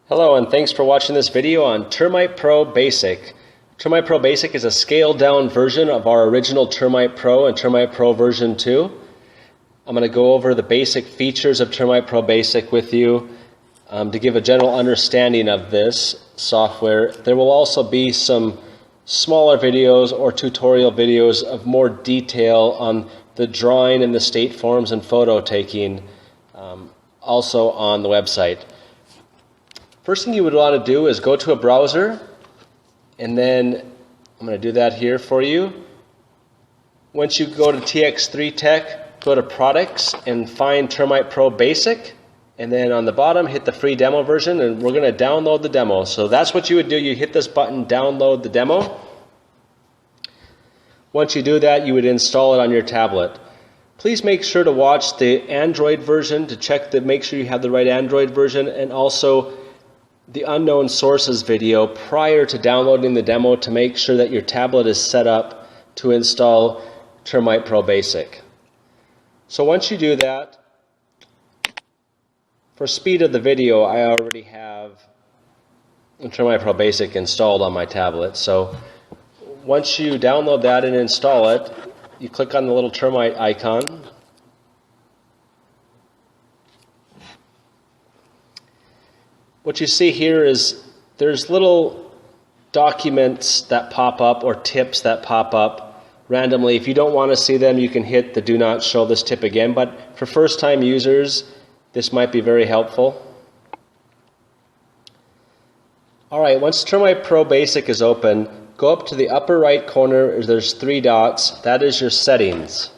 Hello and thanks for watching this video on TermitePro Basic. TermitePro Basic is a scaled down version of our original TermitePro and TermitePro version 2. I'm going to go over the basic features of TermitePro Basic with you to give a general understanding of this software. There will also be some smaller videos or tutorial videos of more detail on the drawing and the state forms and photo taking also on the website. First thing you would want to do is go to a browser, and then I'm going to do that here for you. Once you go to Tx3Tech, go to Products and find TermitePro Basic, and then on the bottom hit the free demo version, and we're going to download the demo. So that's what you would do. You hit this button, download the demo. Once you do that, you would install it on your tablet. Please make sure to watch the Android version to check that, make sure you have the right Android version, and also the unknown sources video prior to downloading the demo to make sure that your tablet is set up to install TermitePro Basic. So once you do that, for speed of the video, I already have TermitePro Basic installed on my tablet. So once you download that and install it, you click on the little termite icon. What you see here is there's little documents that pop up or tips that pop up randomly. If you don't want to see them, you can hit the do not show this tip again, but for first-time users, this might be very helpful. Alright, once TermitePro Basic is open, go up to the upper right corner, there's three dots. That is your settings.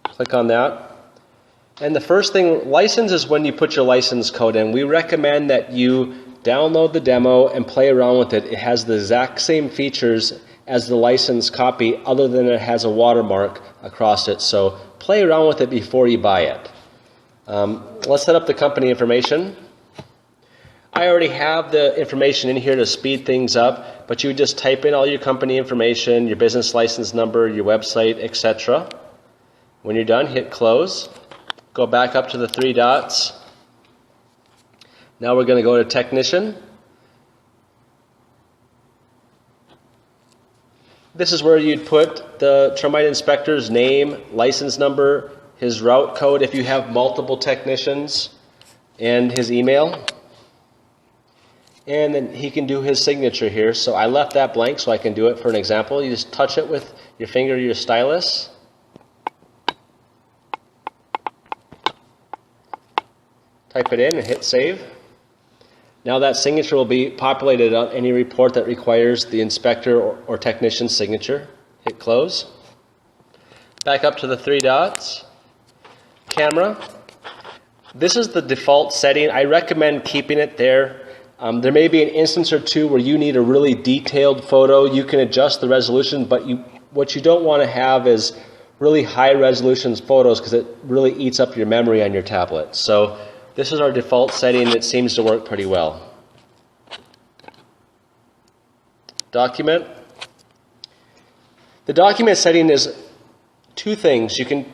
Click on that. And the first thing, license is when you put your license code in. We recommend that you download the demo and play around with it. It has the exact same features as the license copy, other than it has a watermark across it. So play around with it before you buy it. Let's set up the company information. I already have the information in here to speed things up, but you would just type in all your company information, your business license number, your website, etc. When you're done, hit close. Go back up to the three dots. Now we're going to go to Technician. This is where you'd put the termite inspector's name, license number, his route code if you have multiple technicians, and his email. And then he can do his signature here. So I left that blank so I can do it for an example. You just touch it with your finger or your stylus. Type it in and hit save. Now that signature will be populated on any report that requires the inspector or technician's signature. Hit close. Back up to the three dots. Camera. This is the default setting. I recommend keeping it there. There may be an instance or two where you need a really detailed photo. You can adjust the resolution, but what you don't want to have is really high resolution photos because it really eats up your memory on your tablet. So this is our default setting. It seems to work pretty well. Document. The document setting is two things. You can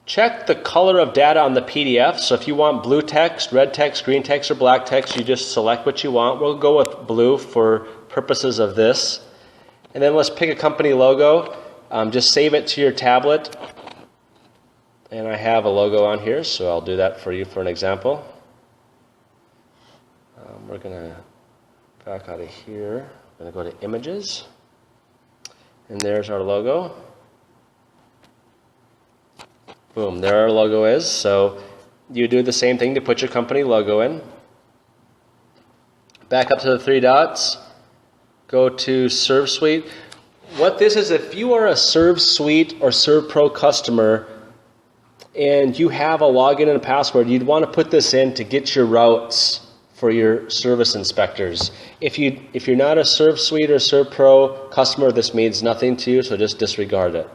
check the color of data on the PDF. So if you want blue text, red text, green text, or black text, you just select what you want. We'll go with blue for purposes of this. And then let's pick a company logo. Just save it to your tablet. And I have a logo on here, so I'll do that for you for an example. We're going to back out of here. We're going to go to Images. And there's our logo. Boom, there our logo is. So you do the same thing to put your company logo in. Back up to the three dots. Go to Serve Suite. What this is, if you are a Serve Suite or ServPro customer, and you have a login and a password, you'd want to put this in to get your routes for your service inspectors. If you're not a Serve Suite or ServPro customer, this means nothing to you, so just disregard it.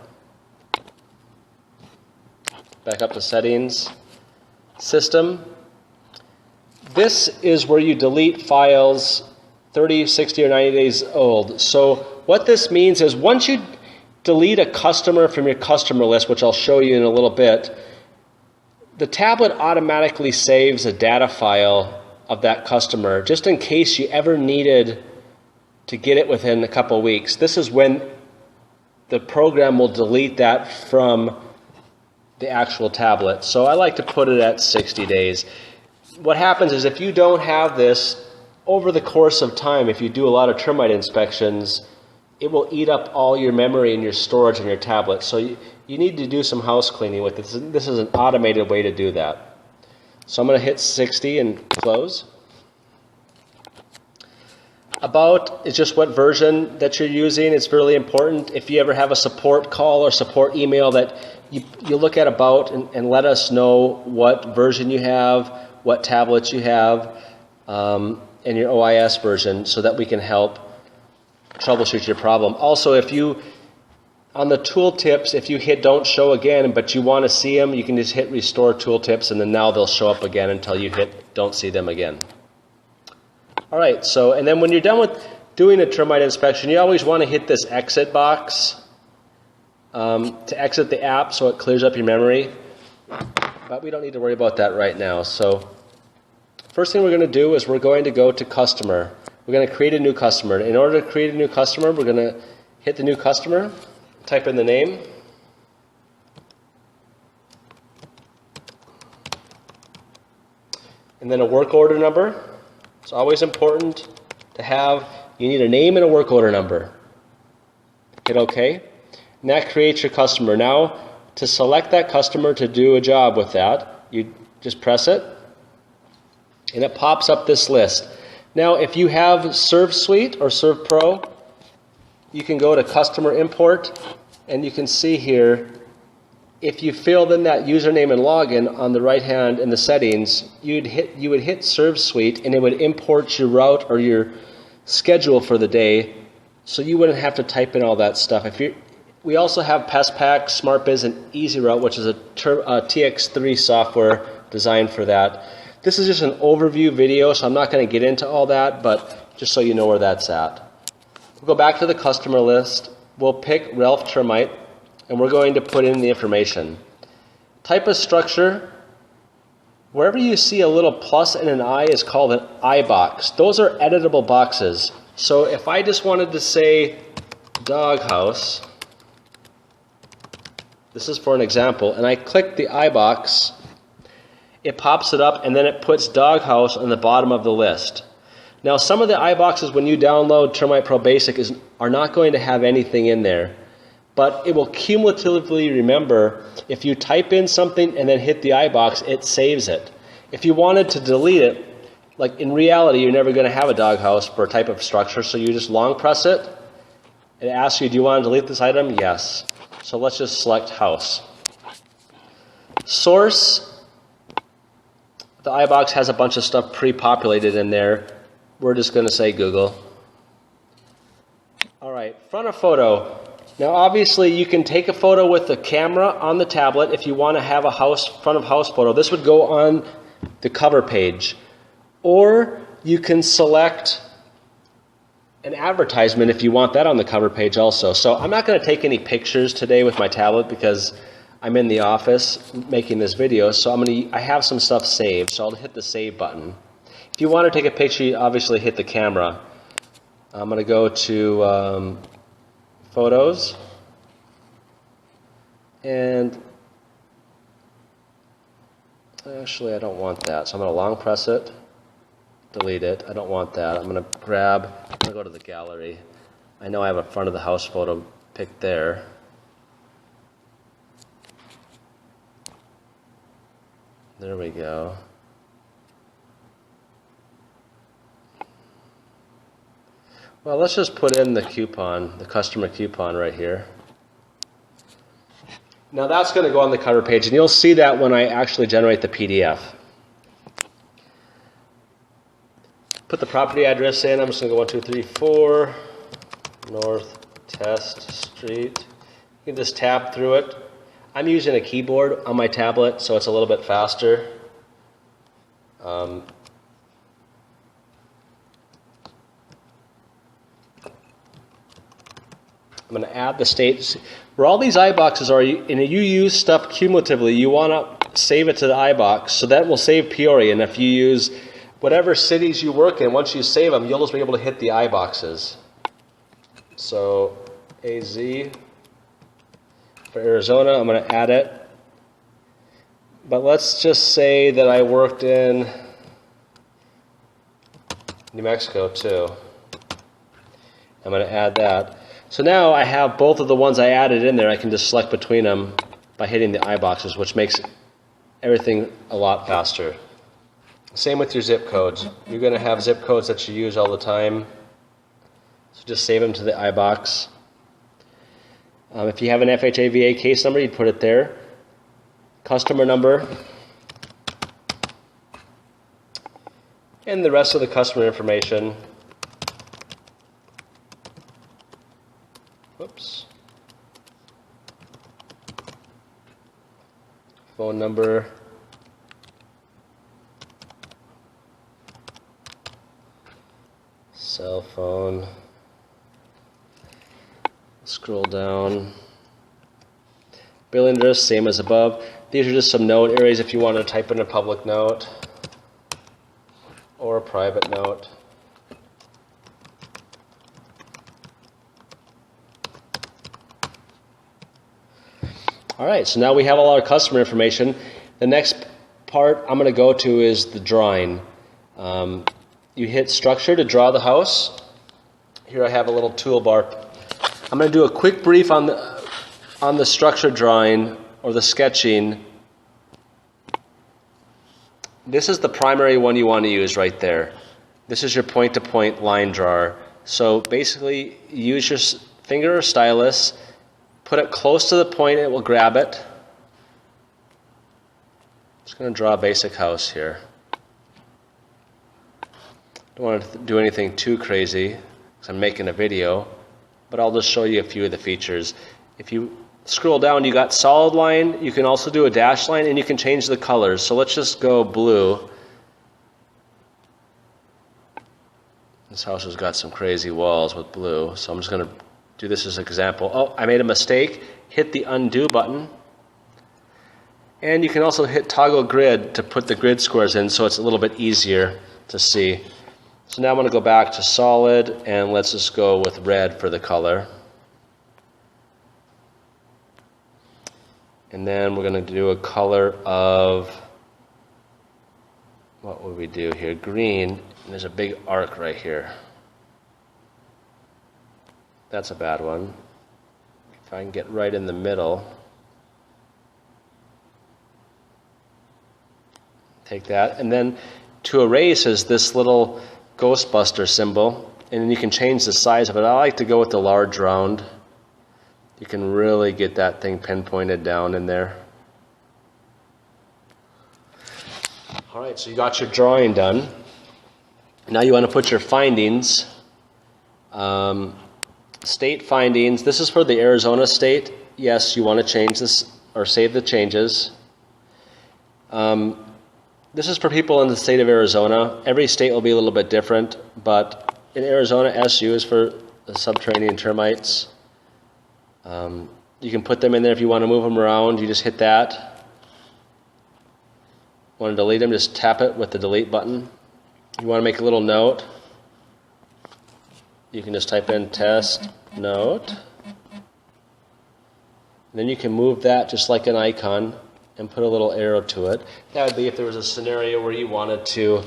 Back up to Settings, System. This is where you delete files 30, 60, or 90 days old. So what this means is once you delete a customer from your customer list, which I'll show you in a little bit, the tablet automatically saves a data file of that customer, just in case you ever needed to get it within a couple of weeks. This is when the program will delete that from the actual tablet. So I like to put it at 60 days. What happens is if you don't have this, over the course of time, if you do a lot of termite inspections, it will eat up all your memory and your storage on your tablet. So you need to do some house cleaning with this. This is an automated way to do that. So I'm going to hit 60 and close. About is just what version that you're using. It's really important. If you ever have a support call or support email, that you look at about and let us know what version you have, what tablets you have, and your OIS version, so that we can help troubleshoot your problem. Also, if you, on the tooltips, if you hit don't show again, but you want to see them, you can just hit restore tooltips, and then now they'll show up again until you hit don't see them again. All right, so, and then when you're done with doing a termite inspection, you always want to hit this exit box to exit the app so it clears up your memory. But we don't need to worry about that right now. So first thing we're going to do is we're going to go to customer. We're going to create a new customer. In order to create a new customer, we're going to hit the new customer, type in the name, and then a work order number. It's always important to have, you need a name and a work order number. Hit OK. And that creates your customer. Now, to select that customer to do a job with that, you just press it, and it pops up this list. Now, if you have ServSuite or ServPro, you can go to Customer Import, and you can see here, if you filled in that username and login on the right hand in the settings, you would hit ServSuite, and it would import your route or your schedule for the day, so you wouldn't have to type in all that stuff. We also have PestPack, SmartBiz, and EasyRoute, which is a Tx3 software designed for that. This is just an overview video, so I'm not going to get into all that, but just so you know where that's at. We'll go back to the customer list. We'll pick Ralph Termite, and we're going to put in the information. Type of structure. Wherever you see a little plus and an I is called an I box. Those are editable boxes. So if I just wanted to say doghouse, this is for an example, and I click the I box, it pops it up, and then it puts doghouse on the bottom of the list. Now, some of the I boxes, when you download TermitePro Basic, are not going to have anything in there, but it will cumulatively remember. If you type in something and then hit the I box, it saves it. If you wanted to delete it, like in reality, you're never going to have a doghouse for a type of structure, so you just long press it. It asks you, do you want to delete this item? Yes. So let's just select house. Source, the I box has a bunch of stuff pre-populated in there. We're just going to say Google. All right, front of photo. Now, obviously, you can take a photo with the camera on the tablet if you want to have a front of house photo. This would go on the cover page. Or you can select an advertisement if you want that on the cover page also. So I'm not going to take any pictures today with my tablet because I'm in the office making this video. So I have some stuff saved, so I'll hit the save button. If you want to take a picture, you obviously hit the camera. I'm going to go to Photos, and actually I don't want that, so I'm going to long press it, delete it. I don't want that. I'm going to go to the gallery. I know I have a front of the house photo picked there. There we go. Well, let's just put in the coupon, the customer coupon right here. Now that's going to go on the cover page, and you'll see that when I actually generate the PDF. Put the property address in. I'm just going to go 1234 North Test Street. You can just tap through it. I'm using a keyboard on my tablet, so it's a little bit faster. I'm going to add the state. Where all these iBoxes are, and you use stuff cumulatively, you want to save it to the iBox, so that will save Peoria. And if you use whatever cities you work in, once you save them, you'll just be able to hit the I boxes. So AZ for Arizona, I'm going to add it. But let's just say that I worked in New Mexico too. I'm going to add that. So now I have both of the ones I added in there. I can just select between them by hitting the I boxes, which makes everything a lot faster. Same with your zip codes. You're going to have zip codes that you use all the time. So just save them to the I box. If you have an FHA/VA case number, you'd put it there. Customer number. And the rest of the customer information. Whoops. Phone number. Cell phone. Scroll down. Billing address, same as above. These are just some note areas if you want to type in a public note or a private note. All right, so now we have all our customer information. The next part I'm going to go to is the drawing. You hit structure to draw the house. Here I have a little toolbar. I'm going to do a quick brief on the structure drawing or the sketching. This is the primary one you want to use right there. This is your point-to-point line drawer. So basically use your finger or stylus, put it close to the point, it will grab it. Just going to draw a basic house here. Don't want to do anything too crazy because I'm making a video, but I'll just show you a few of the features. If you scroll down, you got solid line, you can also do a dash line, and you can change the colors. So let's just go blue. This house has got some crazy walls with blue, so I'm just going to do this as an example. Oh, I made a mistake. Hit the undo button. And you can also hit toggle grid to put the grid squares in so it's a little bit easier to see. So now I'm going to go back to solid, and let's just go with red for the color. And then we're going to do a color of, what would we do here? Green, and there's a big arc right here. That's a bad one. If I can get right in the middle. Take that, and then to erase is this little Ghostbuster symbol, and then you can change the size of it. I like to go with the large round. You can really get that thing pinpointed down in there. All right, so you got your drawing done. Now you want to put your findings. State findings. This is for the Arizona state. Yes, you want to change this or save the changes. This is for people in the state of Arizona. Every state will be a little bit different, but in Arizona, SU is for the subterranean termites. You can put them in there if you want to move them around. You just hit that. Want to delete them, just tap it with the delete button. You want to make a little note. You can just type in test note. And then you can move that just like an icon and put a little arrow to it. That would be if there was a scenario where you wanted to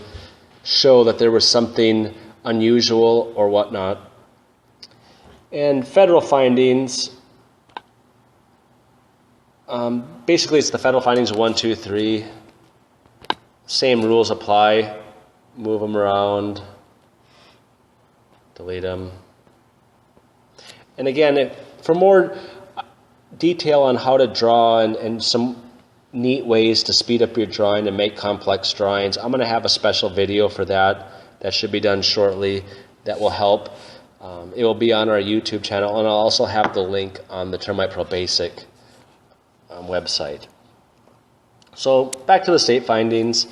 show that there was something unusual or whatnot. And federal findings, basically it's the federal findings 1, 2, 3. Same rules apply. Move them around. Delete them. And again, for more detail on how to draw and some neat ways to speed up your drawing and make complex drawings, I'm going to have a special video for that. That should be done shortly. That will help. It will be on our YouTube channel, and I'll also have the link on the TermitePro Basic website. So back to the state findings.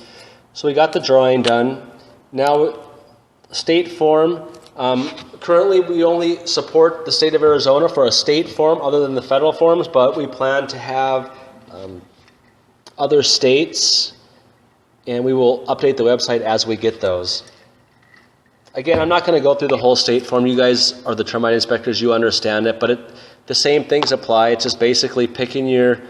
So we got the drawing done. Now state form. Currently we only support the state of Arizona for a state form other than the federal forms, but we plan to have other states and we will update the website as we get those. Again, I'm not going to go through the whole state form. You guys are the termite inspectors, you understand it, but the same things apply. It's just basically picking your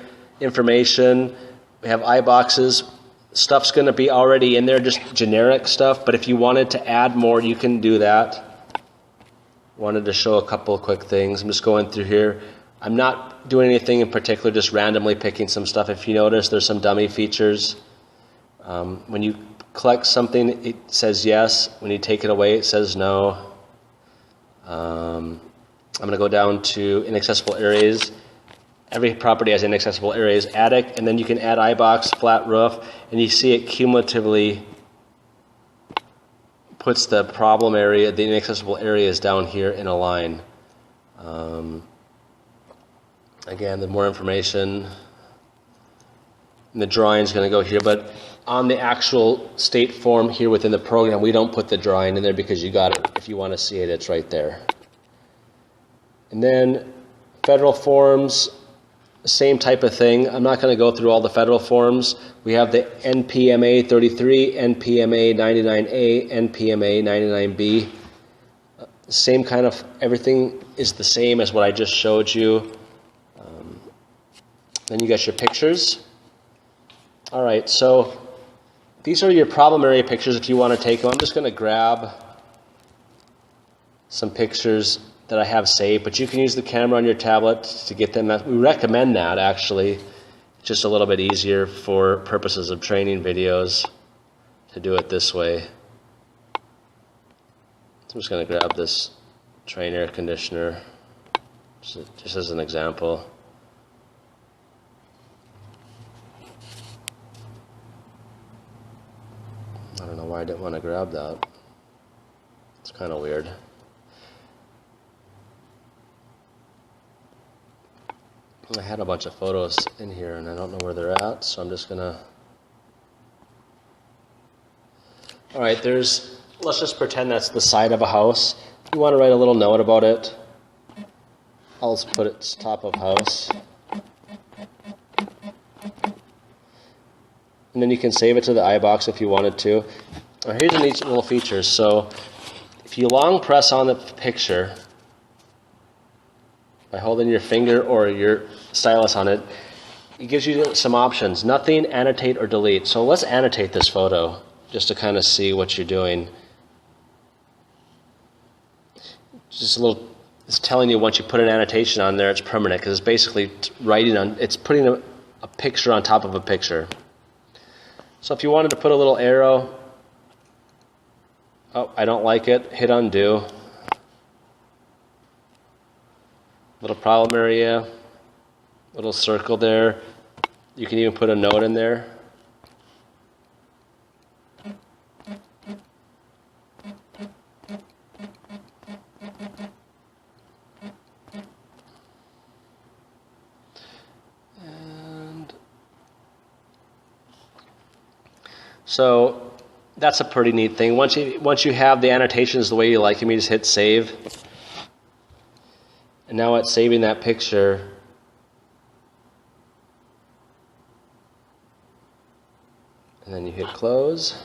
information. We have I boxes. Stuff's going to be already in there, just generic stuff, but if you wanted to add more, you can do that. Wanted to show a couple of quick things. I'm just going through here. I'm not doing anything in particular, just randomly picking some stuff. If you notice, there's some dummy features. When you collect something, it says yes. When you take it away, it says no. I'm going to go down to inaccessible areas. Every property has inaccessible areas, attic, and then you can add iBox, flat roof, and you see it cumulatively puts the problem area, the inaccessible areas down here in a line. Again, the more information, and the drawing is going to go here, but on the actual state form here within the program, we don't put the drawing in there because you got it. If you want to see it, it's right there. And then federal forms, same type of thing. I'm not going to go through all the federal forms. We have the NPMA 33, NPMA 99A, NPMA 99B. Same kind of, everything is the same as what I just showed you. Then you got your pictures. All right, so these are your problem area pictures if you want to take them. I'm just going to grab some pictures that I have saved, but you can use the camera on your tablet to get them. We recommend that, actually. It's just a little bit easier for purposes of training videos to do it this way. So I'm just going to grab this train air conditioner just as an example. I don't know why I didn't want to grab that. It's kind of weird. I had a bunch of photos in here and I don't know where they're at, so I'm just gonna... Alright, let's just pretend that's the side of a house. If you want to write a little note about it, I'll just put it top of house. And then you can save it to the iBox if you wanted to. Here's a neat little feature. So if you long press on the picture by holding your finger or your stylus on it, it gives you some options. Nothing, annotate, or delete. So let's annotate this photo just to kind of see what you're doing. Just a little, it's telling you once you put an annotation on there, it's permanent because it's basically writing on, it's putting a picture on top of a picture. So if you wanted to put a little arrow, oh, I don't like it, hit undo. Little problem area, little circle there. You can even put a note in there. So that's a pretty neat thing. Once you have the annotations the way you like them, you just hit save. And now it's saving that picture. And then you hit close.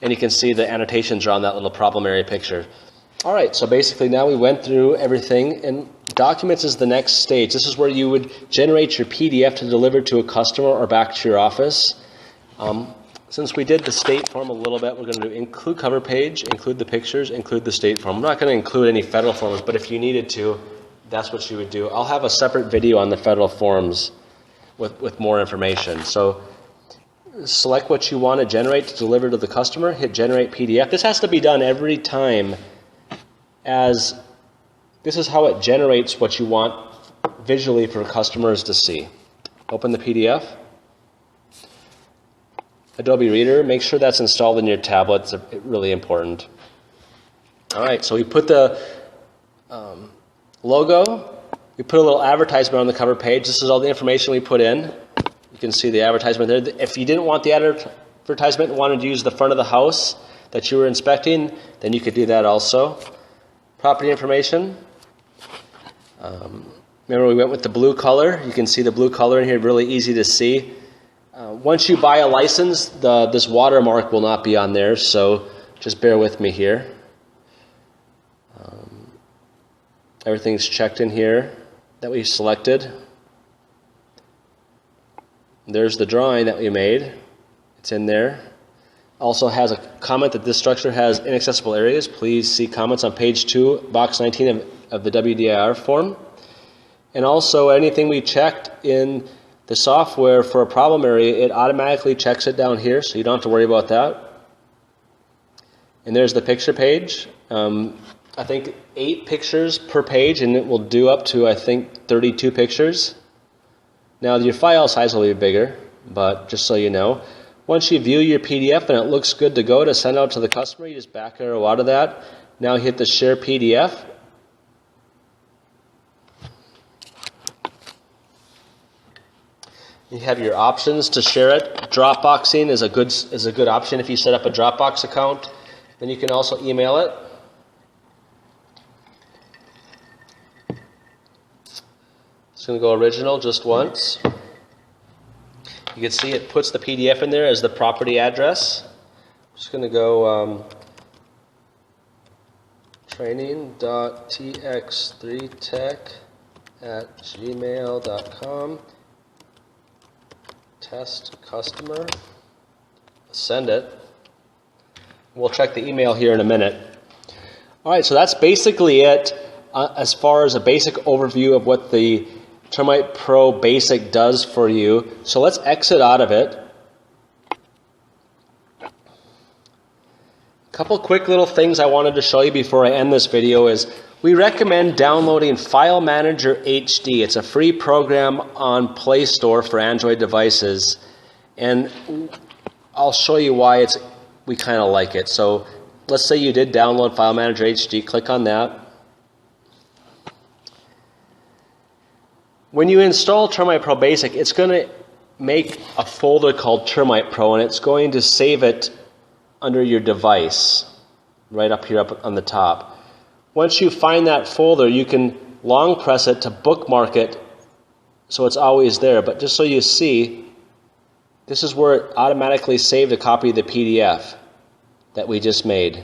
And you can see the annotations are on that little problem area picture. All right, so basically now we went through everything, and documents is the next stage. This is where you would generate your PDF to deliver to a customer or back to your office. Since we did the state form a little bit, we're going to do include cover page, include the pictures, include the state form. I'm not going to include any federal forms, but if you needed to, that's what you would do. I'll have a separate video on the federal forms with more information. So select what you want to generate to deliver to the customer, hit generate PDF. This has to be done every time, as this is how it generates what you want visually for customers to see. Open the PDF. Adobe Reader, make sure that's installed in your tablet. It's really important. All right, so we put the logo. We put a little advertisement on the cover page. This is all the information we put in. You can see the advertisement there. If you didn't want the advertisement and wanted to use the front of the house that you were inspecting, then you could do that also. Property information. Remember we went with the blue color. You can see the blue color in here, really easy to see. Once you buy a license, this watermark will not be on there, so just bear with me here. Everything's checked in here that we selected. There's the drawing that we made. It's in there. Also has a comment that this structure has inaccessible areas. Please see comments on page 2, box 19 of the WDIR form. And also anything we checked in the software for a problem area, it automatically checks it down here, so you don't have to worry about that. And there's the picture page. I think 8 pictures per page, and it will do up to, I think, 32 pictures. Now, your file size will be bigger, but just so you know. Once you view your PDF and it looks good to go to send out to the customer, you just back arrow out of that. Now hit the Share PDF. You have your options to share it. Dropboxing is a good option if you set up a Dropbox account. Then you can also email it. It's going to go original just once. You can see it puts the PDF in there as the property address. I'm just going to go training.tx3tech@gmail.com. Test customer. Send it. We'll check the email here in a minute. All right, so that's basically it as far as a basic overview of what the TermitePro Basic does for you. So let's exit out of it. A couple quick little things I wanted to show you before I end this video is we recommend downloading File Manager HD. It's a free program on Play Store for Android devices, and I'll show you why we kind of like it. So let's say you did download File Manager HD. Click on that. When you install TermitePro Basic, it's going to make a folder called TermitePro, and it's going to save it under your device, right up here up on the top. Once you find that folder, you can long press it to bookmark it so it's always there. But just so you see, this is where it automatically saved a copy of the PDF that we just made.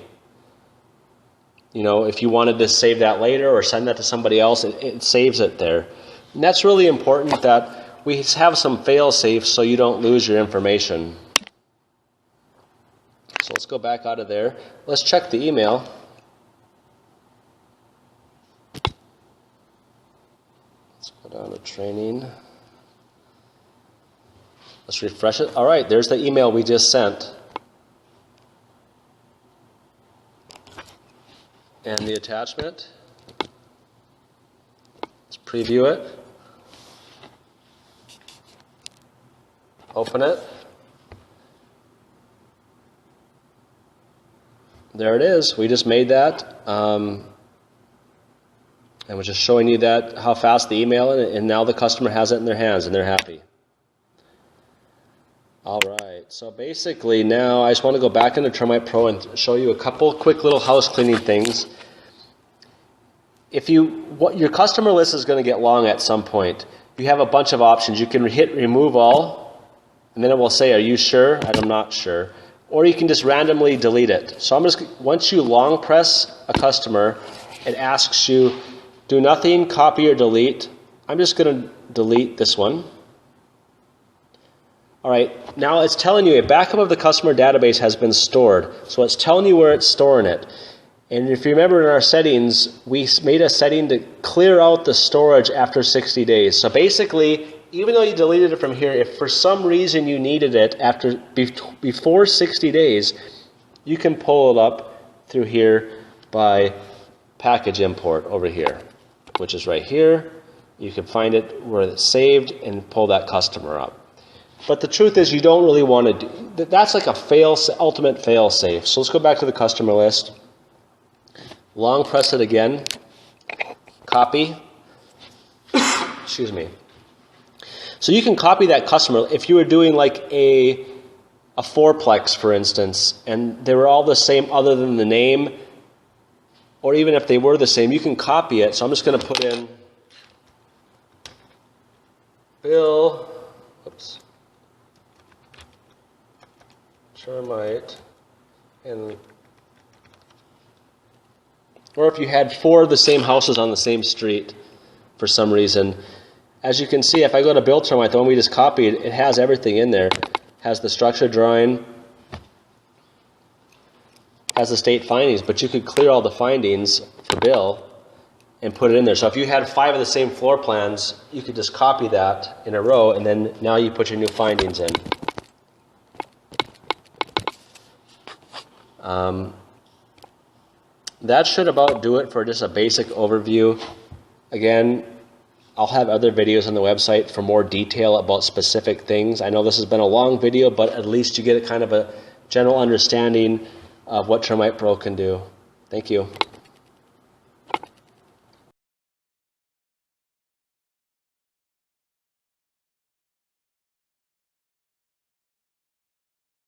You know, if you wanted to save that later or send that to somebody else, it saves it there. And that's really important that we have some fail-safes so you don't lose your information. So let's go back out of there. Let's check the email. Let's go down to training. Let's refresh it. All right, there's the email we just sent. And the attachment. Let's preview it. Open it. There it is. We just made that. And we're just showing you that how fast the email is, and now the customer has it in their hands and they're happy. All right. So basically now I just want to go back into TermitePro and show you a couple quick little house cleaning things. Your customer list is going to get long at some point. You have a bunch of options. You can hit remove all, and then it will say, are you sure? I'm not sure. Or you can just randomly delete it. So once you long press a customer, it asks you, do nothing, copy or delete. I'm just going to delete this one. All right, now it's telling you a backup of the customer database has been stored. So it's telling you where it's storing it. And if you remember in our settings, we made a setting to clear out the storage after 60 days. So basically, even though you deleted it from here, if for some reason you needed it before 60 days, you can pull it up through here by package import over here, which is right here. You can find it where it's saved and pull that customer up. But the truth is you don't really want to do that's like a ultimate fail safe. So let's go back to the customer list. Long press it again. Copy. Excuse me. So you can copy that customer. If you were doing like a fourplex, for instance, and they were all the same other than the name, or even if they were the same, you can copy it. So I'm just going to put in Bill, oops, termite, and or if you had 4 of the same houses on the same street for some reason. As you can see, if I go to Build Termite, the one we just copied, it has everything in there. It has the structure drawing, has the state findings, but you could clear all the findings for Bill and put it in there. So if you had 5 of the same floor plans, you could just copy that in a row, and then now you put your new findings in. That should about do it for just a basic overview. Again, I'll have other videos on the website for more detail about specific things. I know this has been a long video, but at least you get a kind of a general understanding of what TermitePro can do. Thank you.